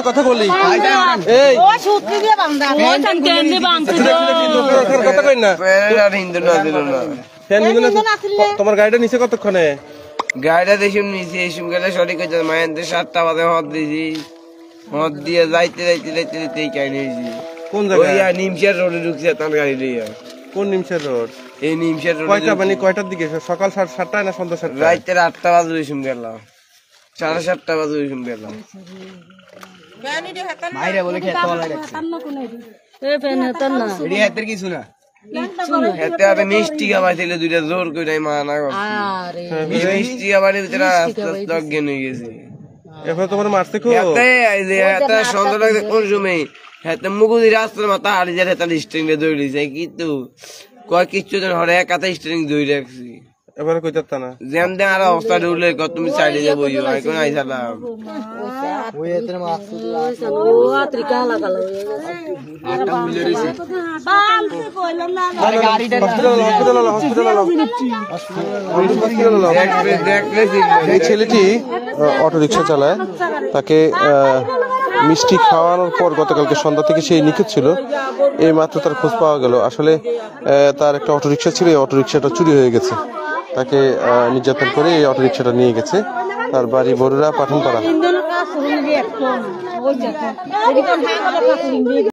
কথা বলি কথা কই না তোমার গাড়িটা নিচে কতক্ষণে গাড়িটা দেখিম নিচে এসম গেলে সঠিক হয়েছে মায়ের 7টা বাজে মদ দিয়েছি মদ দিয়ে যাইতে যাইতে যাইতে যাইতে এই কাহিনী হয়েছি কোন জায়গায় নিমশার রোডে ঢুকছে তার গাড়ি দিয়ে কোন নিমশের রোড এই নিমশার রোড কয়টা মানে কয়টার দিকে সকাল 7:30 না সন্ধ্যা 7টা রাইতে 8টা বাজে এসম গেলাম 7:30 বাজে এসম গেলাম মাইরা বলে খেতে বলা গেছে এ পেন হেতন না এডি হেতের কিছু না হেতে আবে মিষ্টি খাওয়াইছিল দুইটা জোর কইরা মানা করছে আরে মিষ্টি খাওয়াইলে বেচারা অজ্ঞান হয়ে গেছে এখন তোমার মারতে কো হেতে এই যে হেতে সন্ধ্যা লাগে কোন সময় হেতে মুগুদি রাস্তার মাথা হাড়ি যায় হেতে স্ট্রিং এ দৌড়ি যায় কিন্তু কয় কিছু জন হরে এক হাতে স্ট্রিং ধরে রাখছি এবারে কইতা না যেন দেন আর অবস্থা ঢুলে কত তুমি সাইডে যাবো ভাই কোন আইসালাম ওই এতের মাকসুদ ও আত্রিকা লাগালো একটা মিলে রইছে বালতে কইলাম না আরে গাড়িটা হসপিটাল এই ছেলেটি অটো রিকশা চালায় তাকে মিষ্টি খাওয়ানোর পর গতকালকে সন্ধ্যা থেকে সেই নিখোঁজ ছিল এই মাত্র তার খোঁজ পাওয়া গেল আসলে তার একটা অটো রিকশা ছিল এই অটো রিকশাটা চুরি হয়ে গেছে তাকে নির্যাতন করে এই অটো রিকশাটা নিয়ে গেছে তার বাড়ি বরুড়া পাঠানপাড়া